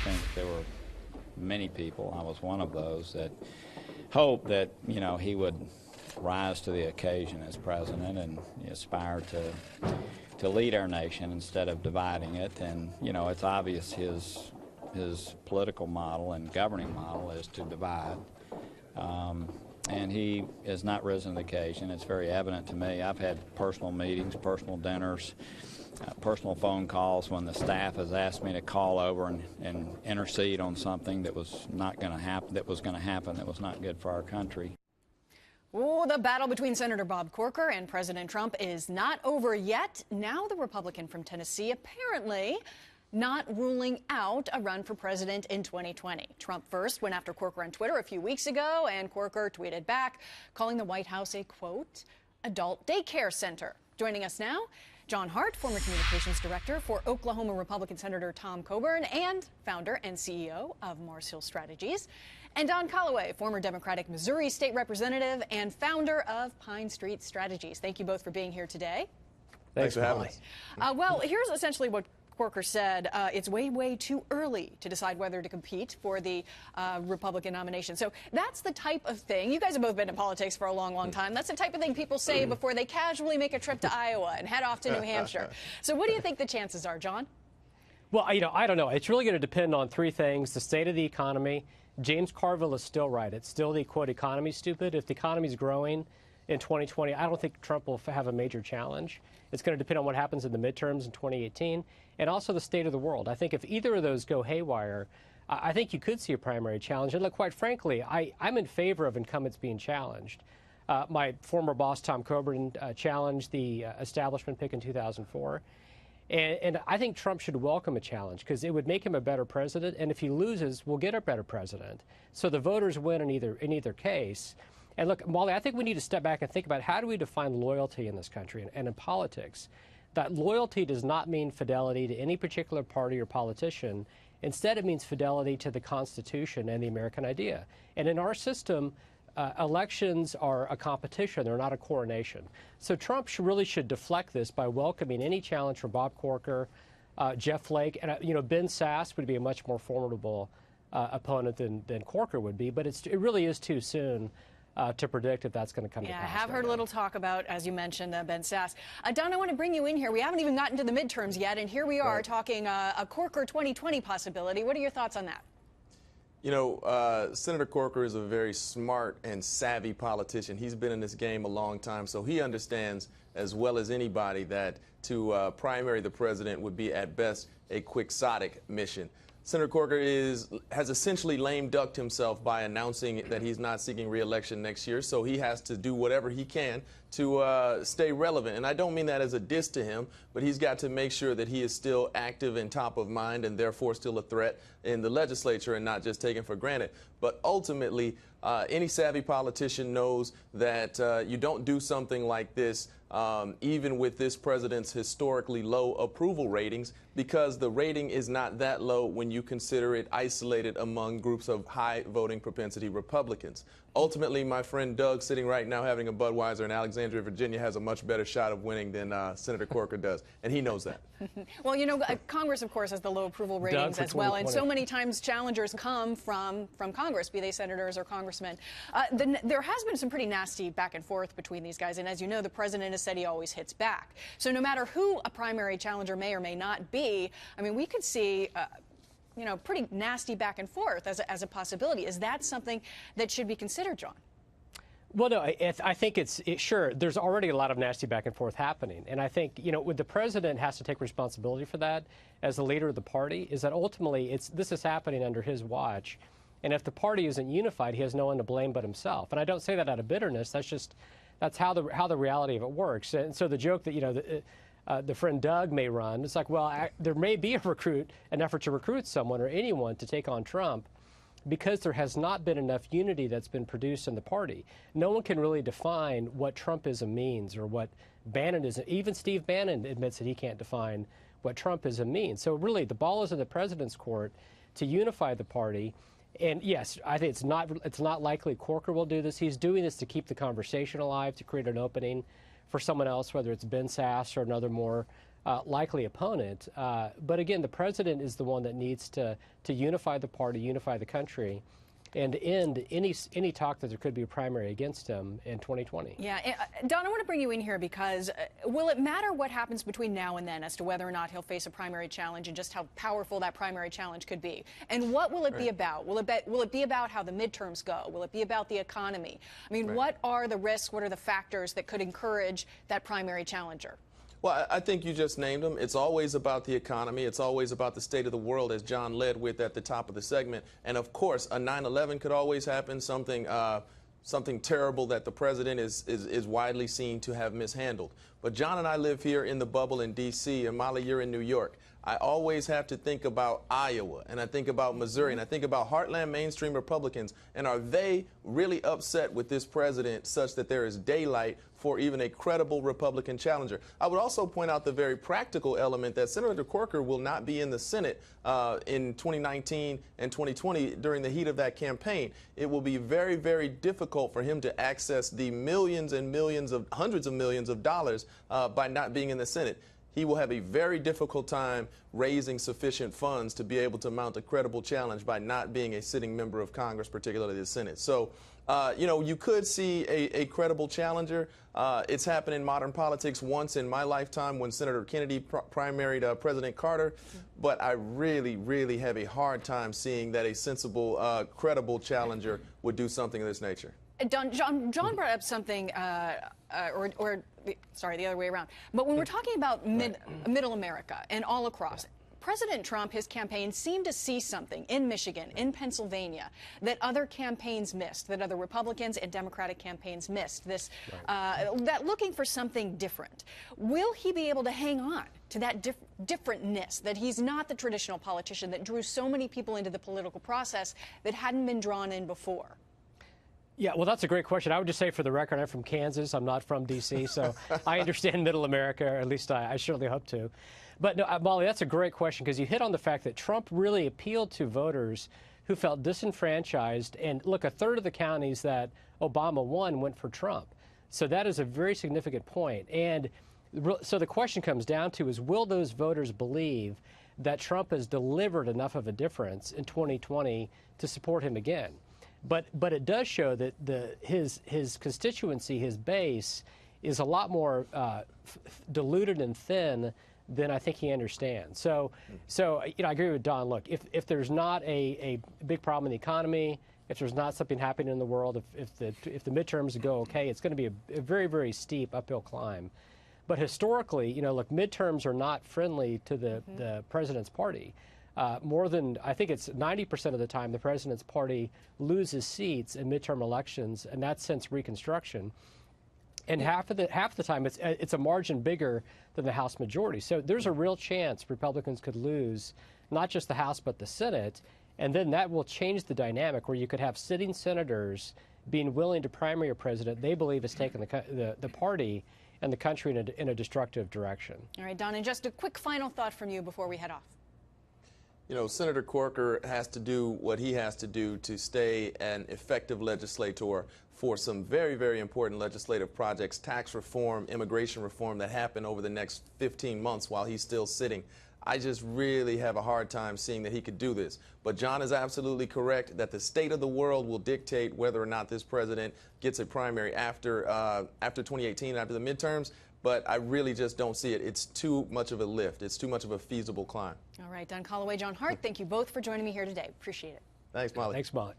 think there were many people, I was one of those, that hoped that, he would rise to the occasion as president and aspire to lead our nation instead of dividing it. And, it's obvious his political model and governing model is to divide. And he has not risen to the occasion. It's very evident to me. I've had personal meetings, personal dinners, personal phone calls when the staff has asked me to call over and intercede on something that was not going to happen, that was not good for our country. Oh, the battle between Senator Bob Corker and President Trump is not over yet. Now the Republican from Tennessee apparently not ruling out a run for president in 2020. Trump first went after Corker on Twitter a few weeks ago, and Corker tweeted back, calling the White House a, quote, adult daycare center. Joining us now, John Hart, former communications director for Oklahoma Republican Senator Tom Coburn and founder and CEO of Mars Hill Strategies, and Don Calloway, former Democratic Missouri state representative and founder of Pine Street Strategies. Thank you both for being here today. Thanks for having us. Well, here's essentially what Corker said. It's way too early to decide whether to compete for the Republican nomination. So that's the type of thing. You guys have both been in politics for a long time. That's the type of thing people say before they casually make a trip to Iowa and head off to New Hampshire. So what do you think the chances are, John? Well, I don't know. It's really going to depend on three things: the state of the economy. James Carville is still right. It's still the, quote, economy stupid. If the economy is growing in 2020, I don't think Trump will have a major challenge. It's going to depend on what happens in the midterms in 2018 and also the state of the world. I think if either of those go haywire, I think you could see a primary challenge. And look, quite frankly, I'm in favor of incumbents being challenged. My former boss, Tom Coburn, challenged the establishment pick in 2004. And I think Trump should welcome a challenge because it would make him a better president. And if he loses, we'll get a better president. So the voters win in either case. And look, Molly, I think we need to step back and think about how do we define loyalty in this country and in politics. That loyalty does not mean fidelity to any particular party or politician. Instead, it means fidelity to the Constitution and the American idea. And in our system, elections are a competition. They're not a coronation. So Trump really should deflect this by welcoming any challenge from Bob Corker, Jeff Flake, and Ben Sasse would be a much more formidable opponent than Corker would be. But it really is too soon to predict if that's going to come to pass. Yeah, I have heard a little talk about, as you mentioned, Ben Sasse. Don, I want to bring you in here. We haven't even gotten to the midterms yet, and here we are talking a Corker 2020 possibility. What are your thoughts on that? You know, Senator Corker is a very smart and savvy politician. He's been in this game a long time, so he understands as well as anybody that to primary the president would be at best a quixotic mission. Senator Corker has essentially lame ducked himself by announcing that he's not seeking re-election next year, so he has to do whatever he can to stay relevant. And I don't mean that as a diss to him, but he's got to make sure that he is still active and top of mind and therefore still a threat in the legislature and not just taken for granted. But ultimately, any savvy politician knows that you don't do something like this even with this president's historically low approval ratings, because the rating is not that low when you consider it isolated among groups of high voting propensity Republicans. Ultimately, my friend Doug, sitting right now having a Budweiser in Alexandria, Virginia, has a much better shot of winning than Senator Corker does, and he knows that. Well, you know, Congress, of course, has the low approval ratings as well, and so many times challengers come from Congress, be they senators or congressmen. There has been some pretty nasty back and forth between these guys, and as you know, the president has said he always hits back. So no matter who a primary challenger may or may not be, I mean, we could see you know, pretty nasty back and forth as a possibility. Is that something that should be considered, John? Well, no, I think sure, there's already a lot of nasty back and forth happening. And I think, you know, the president has to take responsibility for that as the leader of the party, is that ultimately this is happening under his watch. And if the party isn't unified, he has no one to blame but himself. And I don't say that out of bitterness. That's how the reality of it works. And so the joke that, you know, the friend Doug may run, it's like, well, there may be an effort to recruit someone or anyone to take on Trump because there has not been enough unity that's been produced in the party. No one can really define what Trumpism means or what Bannonism. Even Steve Bannon admits that he can't define what Trumpism means. So really, the ball is in the president's court to unify the party. And yes, I think it's not likely Corker will do this. He's doing this to keep the conversation alive, to create an opening for someone else, whether it's Ben Sasse or another more likely opponent. But again, the president is the one that needs to unify the party, unify the country, and end any talk that there could be a primary against him in 2020. Yeah, Don, I want to bring you in here because will it matter what happens between now and then as to whether or not he'll face a primary challenge and just how powerful that primary challenge could be? And what will it be about? Will it be about how the midterms go? Will it be about the economy? I mean, what are the risks? What are the factors that could encourage that primary challenger? Well, I think you just named them. It's always about the economy. It's always about the state of the world, as John led with at the top of the segment. And, of course, a 9/11 could always happen, something terrible that the president is widely seen to have mishandled. But John and I live here in the bubble in D.C., and Molly, you're in New York. I always have to think about Iowa, and I think about Missouri, and I think about heartland mainstream Republicans. And are they really upset with this president such that there is daylight for even a credible Republican challenger? I would also point out the very practical element that Senator Corker will not be in the Senate in 2019 and 2020 during the heat of that campaign. It will be very, very difficult for him to access the millions and millions of hundreds of millions of dollars by not being in the Senate. He will have a very difficult time raising sufficient funds to be able to mount a credible challenge by not being a sitting member of Congress, particularly the Senate. So, you could see a credible challenger. It's happened in modern politics once in my lifetime when Senator Kennedy primaried President Carter. But I really, really have a hard time seeing that a sensible, credible challenger would do something of this nature. John brought up something, sorry, the other way around. But when we're talking about middle America and all across, President Trump, his campaign, seemed to see something in Michigan, in Pennsylvania, that other campaigns missed, that other Republicans and Democratic campaigns missed, that looking for something different. Will he be able to hang on to that differentness, that he's not the traditional politician that drew so many people into the political process that hadn't been drawn in before? Yeah, well, that's a great question. I would just say, for the record, I'm from Kansas. I'm not from D.C., so I understand middle America, or at least I surely hope to. But, no, Molly, that's a great question, because you hit on the fact that Trump really appealed to voters who felt disenfranchised. And, look, a third of the counties that Obama won went for Trump. So that is a very significant point. And so the question comes down to is, will those voters believe that Trump has delivered enough of a difference in 2020 to support him again? But it does show that his constituency, his base, is a lot more diluted and thin than I think he understands. So I agree with Don. Look, if there's not a big problem in the economy, if there's not something happening in the world, if the midterms go okay, it's going to be a very, very steep uphill climb. But historically, look, midterms are not friendly to the president's party. More than, I think it's 90% of the time, the president's party loses seats in midterm elections, and that's since Reconstruction. And half the time, it's a margin bigger than the House majority. So there's a real chance Republicans could lose not just the House but the Senate, and then that will change the dynamic where you could have sitting senators being willing to primary a president they believe has taken the party and the country in a destructive direction. All right, Don, and just a quick final thought from you before we head off. Senator Corker has to do what he has to do to stay an effective legislator for some very, very important legislative projects, tax reform, immigration reform that happen over the next 15 months while he's still sitting. I just really have a hard time seeing that he could do this. But John is absolutely correct that the state of the world will dictate whether or not this president gets a primary after 2018, after the midterms. But I really just don't see it. It's too much of a lift. It's too much of a feasible climb. All right, Don Colloway, John Hart, thank you both for joining me here today. Appreciate it. Thanks, Molly. Thanks, Molly.